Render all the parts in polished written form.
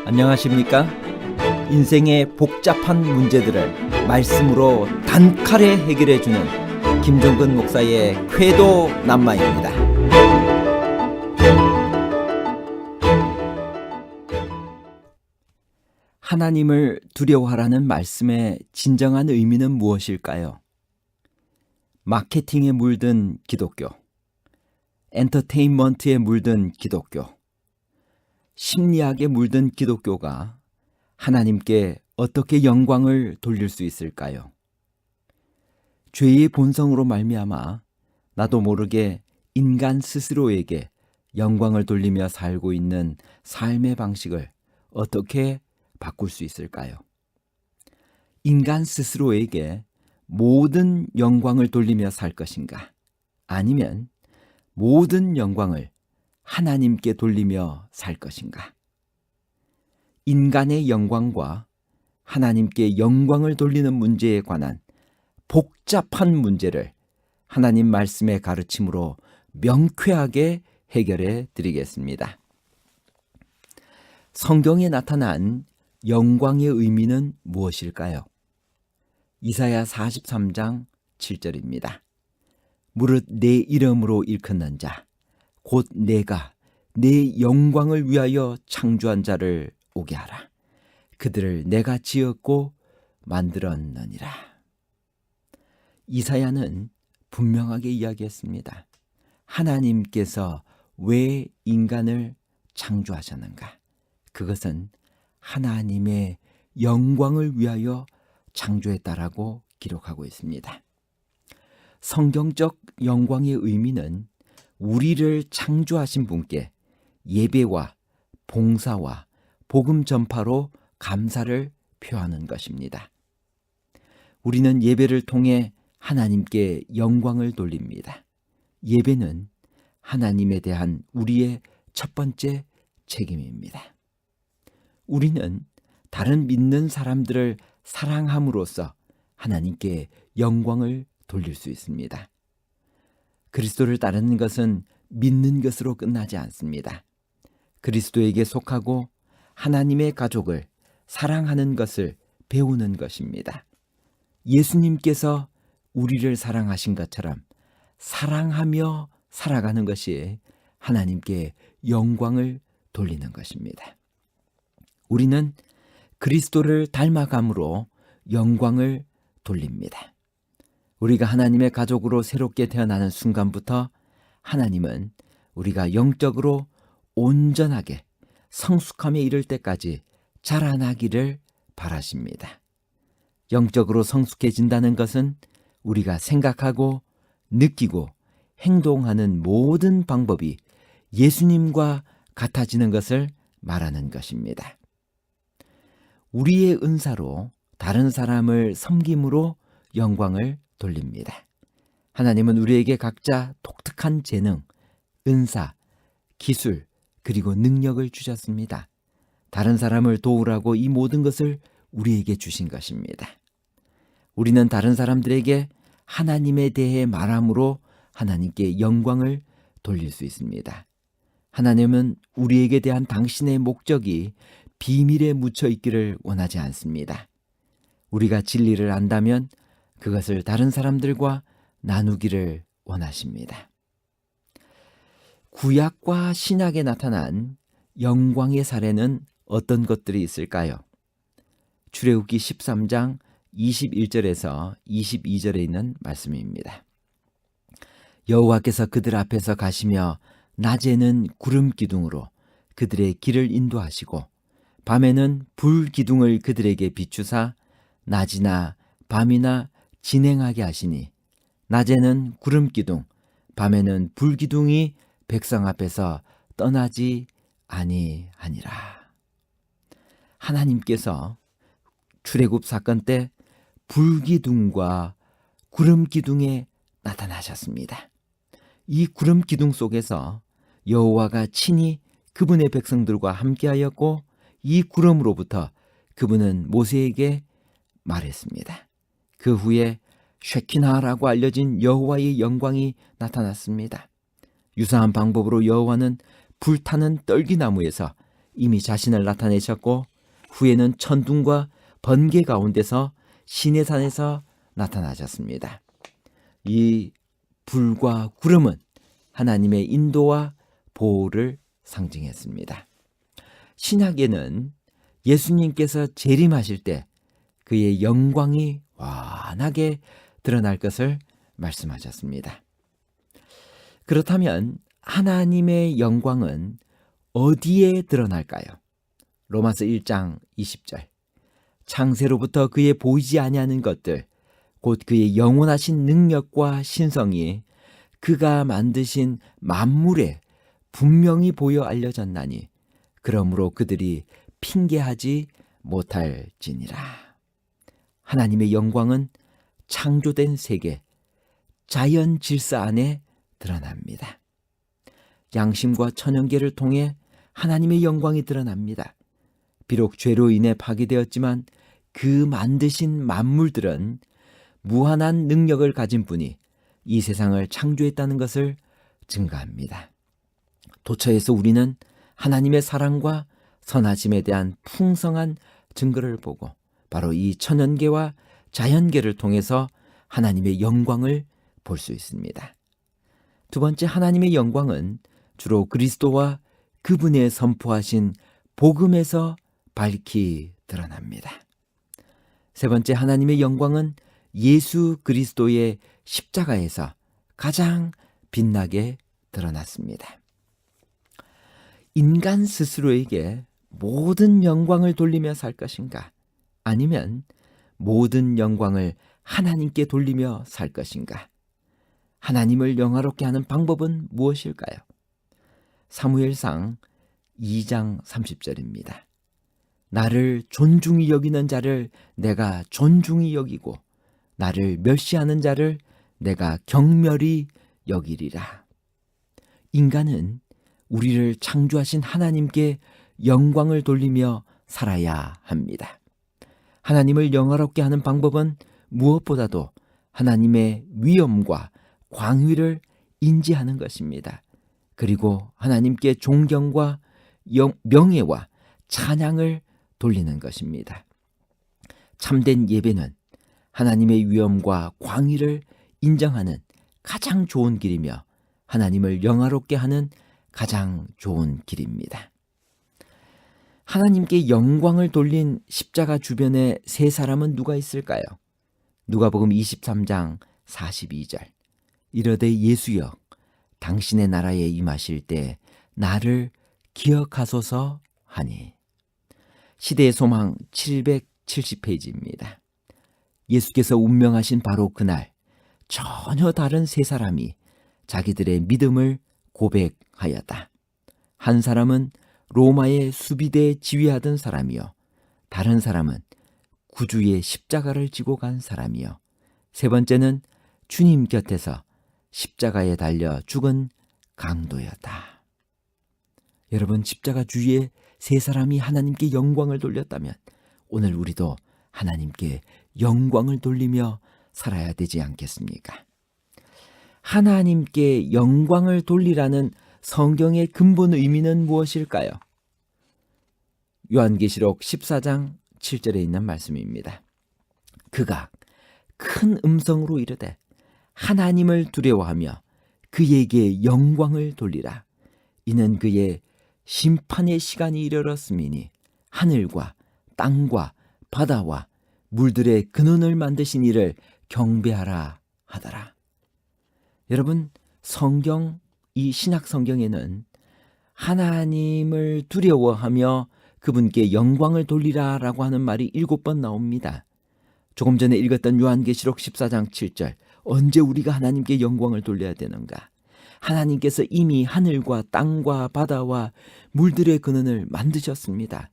안녕하십니까? 인생의 복잡한 문제들을 말씀으로 단칼에 해결해주는 김종근 목사의 쾌도 남마입니다. 하나님을 두려워하라는 말씀의 진정한 의미는 무엇일까요? 마케팅에 물든 기독교, 엔터테인먼트에 물든 기독교, 심리학에 물든 기독교가 하나님께 어떻게 영광을 돌릴 수 있을까요? 죄의 본성으로 말미암아 나도 모르게 인간 스스로에게 영광을 돌리며 살고 있는 삶의 방식을 어떻게 바꿀 수 있을까요? 인간 스스로에게 모든 영광을 돌리며 살 것인가? 아니면 모든 영광을 하나님께 돌리며 살 것인가? 인간의 영광과 하나님께 영광을 돌리는 문제에 관한 복잡한 문제를 하나님 말씀의 가르침으로 명쾌하게 해결해 드리겠습니다. 성경에 나타난 영광의 의미는 무엇일까요? 이사야 43장 7절입니다. 무릇 내 이름으로 일컫는 자, 곧 내가 내 영광을 위하여 창조한 자를 오게 하라. 그들을 내가 지었고 만들었느니라. 이사야는 분명하게 이야기했습니다. 하나님께서 왜 인간을 창조하셨는가? 그것은 하나님의 영광을 위하여 창조했다라고 기록하고 있습니다. 성경적 영광의 의미는 우리를 창조하신 분께 예배와 봉사와 복음 전파로 감사를 표하는 것입니다. 우리는 예배를 통해 하나님께 영광을 돌립니다. 예배는 하나님에 대한 우리의 첫 번째 책임입니다. 우리는 다른 믿는 사람들을 사랑함으로써 하나님께 영광을 돌릴 수 있습니다. 그리스도를 따르는 것은 믿는 것으로 끝나지 않습니다. 그리스도에게 속하고 하나님의 가족을 사랑하는 것을 배우는 것입니다. 예수님께서 우리를 사랑하신 것처럼 사랑하며 살아가는 것이 하나님께 영광을 돌리는 것입니다. 우리는 그리스도를 닮아감으로 영광을 돌립니다. 우리가 하나님의 가족으로 새롭게 태어나는 순간부터 하나님은 우리가 영적으로 온전하게 성숙함에 이를 때까지 자라나기를 바라십니다. 영적으로 성숙해진다는 것은 우리가 생각하고 느끼고 행동하는 모든 방법이 예수님과 같아지는 것을 말하는 것입니다. 우리의 은사로 다른 사람을 섬김으로 영광을 돌립니다. 하나님은 우리에게 각자 독특한 재능, 은사, 기술, 그리고 능력을 주셨습니다. 다른 사람을 도우라고 이 모든 것을 우리에게 주신 것입니다. 우리는 다른 사람들에게 하나님에 대해 말함으로 하나님께 영광을 돌릴 수 있습니다. 하나님은 우리에게 대한 당신의 목적이 비밀에 묻혀 있기를 원하지 않습니다. 우리가 진리를 안다면 그것을 다른 사람들과 나누기를 원하십니다. 구약과 신약에 나타난 영광의 사례는 어떤 것들이 있을까요? 출애굽기 13장 21절에서 22절에 있는 말씀입니다. 여호와께서 그들 앞에서 가시며 낮에는 구름 기둥으로 그들의 길을 인도하시고 밤에는 불 기둥을 그들에게 비추사 낮이나 밤이나 진행하게 하시니 낮에는 구름 기둥, 밤에는 불 기둥이 백성 앞에서 떠나지 아니하니라. 하나님께서 출애굽 사건 때 불기둥과 구름기둥에 나타나셨습니다. 이 구름기둥 속에서 여호와가 친히 그분의 백성들과 함께하였고 이 구름으로부터 그분은 모세에게 말했습니다. 그 후에 쉐키나라고 알려진 여호와의 영광이 나타났습니다. 유사한 방법으로 여호와는 불타는 떨기나무에서 이미 자신을 나타내셨고 후에는 천둥과 번개 가운데서 시내산에서 나타나셨습니다. 이 불과 구름은 하나님의 인도와 보호를 상징했습니다. 신약에는 예수님께서 재림하실 때 그의 영광이 환하게 드러날 것을 말씀하셨습니다. 그렇다면 하나님의 영광은 어디에 드러날까요? 로마서 1장 20절. 창세로부터 그의 보이지 아니하는 것들 곧 그의 영원하신 능력과 신성이 그가 만드신 만물에 분명히 보여 알려졌나니 그러므로 그들이 핑계하지 못할지니라. 하나님의 영광은 창조된 세계, 자연 질서 안에 드러납니다. 양심과 천연계를 통해 하나님의 영광이 드러납니다. 비록 죄로 인해 파괴되었지만 그 만드신 만물들은 무한한 능력을 가진 분이 이 세상을 창조했다는 것을 증거합니다. 도처에서 우리는 하나님의 사랑과 선하심에 대한 풍성한 증거를 보고 바로 이 천연계와 자연계를 통해서 하나님의 영광을 볼 수 있습니다. 두 번째, 하나님의 영광은 주로 그리스도와 그분의 선포하신 복음에서 밝히 드러납니다. 세 번째, 하나님의 영광은 예수 그리스도의 십자가에서 가장 빛나게 드러났습니다. 인간 스스로에게 모든 영광을 돌리며 살 것인가? 아니면 모든 영광을 하나님께 돌리며 살 것인가? 하나님을 영화롭게 하는 방법은 무엇일까요? 사무엘상 2장 30절입니다. 나를 존중히 여기는 자를 내가 존중히 여기고 나를 멸시하는 자를 내가 경멸히 여기리라. 인간은 우리를 창조하신 하나님께 영광을 돌리며 살아야 합니다. 하나님을 영화롭게 하는 방법은 무엇보다도 하나님의 위엄과 광위를 인지하는 것입니다. 그리고 하나님께 존경과 명예와 찬양을 돌리는 것입니다. 참된 예배는 하나님의 위엄과 광위를 인정하는 가장 좋은 길이며 하나님을 영화롭게 하는 가장 좋은 길입니다. 하나님께 영광을 돌린 십자가 주변에 세 사람은 누가 있을까요? 누가복음 23장 42절. 이르되 예수여 당신의 나라에 임하실 때 나를 기억하소서 하니. 시대의 소망 770페이지입니다. 예수께서 운명하신 바로 그날 전혀 다른 세 사람이 자기들의 믿음을 고백하였다. 한 사람은 로마의 수비대에 지휘하던 사람이요, 다른 사람은 구주의 십자가를 지고 간 사람이요, 세 번째는 주님 곁에서 십자가에 달려 죽은 강도였다. 여러분, 십자가 주위에 세 사람이 하나님께 영광을 돌렸다면 오늘 우리도 하나님께 영광을 돌리며 살아야 되지 않겠습니까? 하나님께 영광을 돌리라는 성경의 근본 의미는 무엇일까요? 요한계시록 14장 7절에 있는 말씀입니다. 그가 큰 음성으로 이르되 하나님을 두려워하며 그에게 영광을 돌리라. 이는 그의 심판의 시간이 이르렀음이니 하늘과 땅과 바다와 물들의 근원을 만드신 이를 경배하라 하더라. 여러분, 이 신약 성경에는 하나님을 두려워하며 그분께 영광을 돌리라라고 하는 말이 7번 나옵니다. 조금 전에 읽었던 요한계시록 14장 7절, 언제 우리가 하나님께 영광을 돌려야 되는가? 하나님께서 이미 하늘과 땅과 바다와 물들의 근원을 만드셨습니다.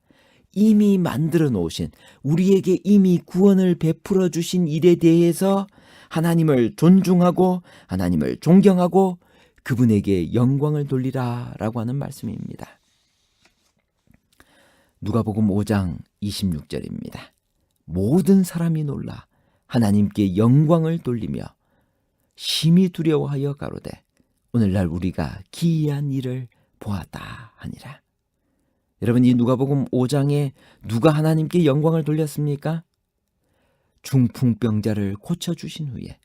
이미 만들어 놓으신, 우리에게 이미 구원을 베풀어 주신 일에 대해서 하나님을 존중하고 하나님을 존경하고 그분에게 영광을 돌리라라고 하는 말씀입니다. 누가복음 5장 26절입니다. 모든 사람이 놀라 하나님께 영광을 돌리며 심히 두려워하여 가로되 오늘날 우리가 기이한 일을 보았다 하니라. 여러분, 이 누가복음 5장에 누가 하나님께 영광을 돌렸습니까? 중풍병자를 고쳐주신 후에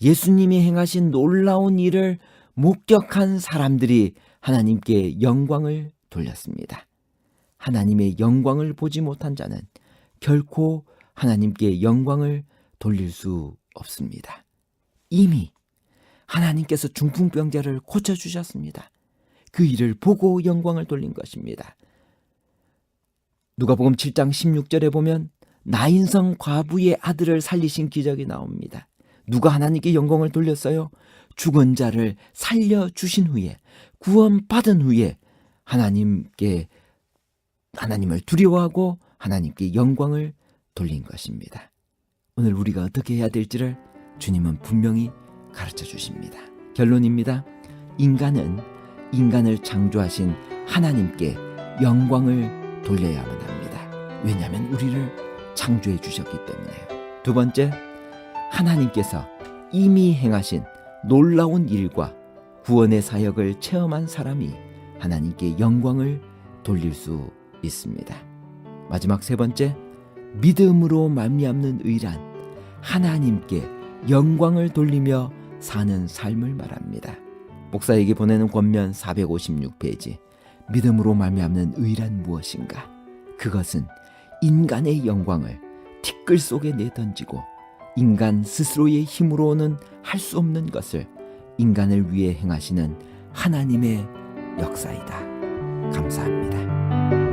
예수님이 행하신 놀라운 일을 목격한 사람들이 하나님께 영광을 돌렸습니다. 하나님의 영광을 보지 못한 자는 결코 하나님께 영광을 돌릴 수 없습니다. 이미 하나님께서 중풍병자를 고쳐주셨습니다. 그 일을 보고 영광을 돌린 것입니다. 누가복음 7장 16절에 보면 나인성 과부의 아들을 살리신 기적이 나옵니다. 누가 하나님께 영광을 돌렸어요? 죽은 자를 살려주신 후에, 구원받은 후에 하나님을 두려워하고 하나님께 영광을 돌린 것입니다. 오늘 우리가 어떻게 해야 될지를 주님은 분명히 가르쳐 주십니다. 결론입니다. 인간은 인간을 창조하신 하나님께 영광을 돌려야만 합니다. 왜냐하면 우리를 창조해 주셨기 때문에요. 두 번째, 하나님께서 이미 행하신 놀라운 일과 구원의 사역을 체험한 사람이 하나님께 영광을 돌릴 수 있습니다. 마지막 세 번째, 믿음으로 말미암는 의란 하나님께 영광을 돌리며 사는 삶을 말합니다. 목사에게 보내는 권면 456페이지. 믿음으로 말미암는 의란 무엇인가? 그것은 인간의 영광을 티끌 속에 내던지고 인간 스스로의 힘으로는 할 수 없는 것을 인간을 위해 행하시는 하나님의 역사이다. 감사합니다.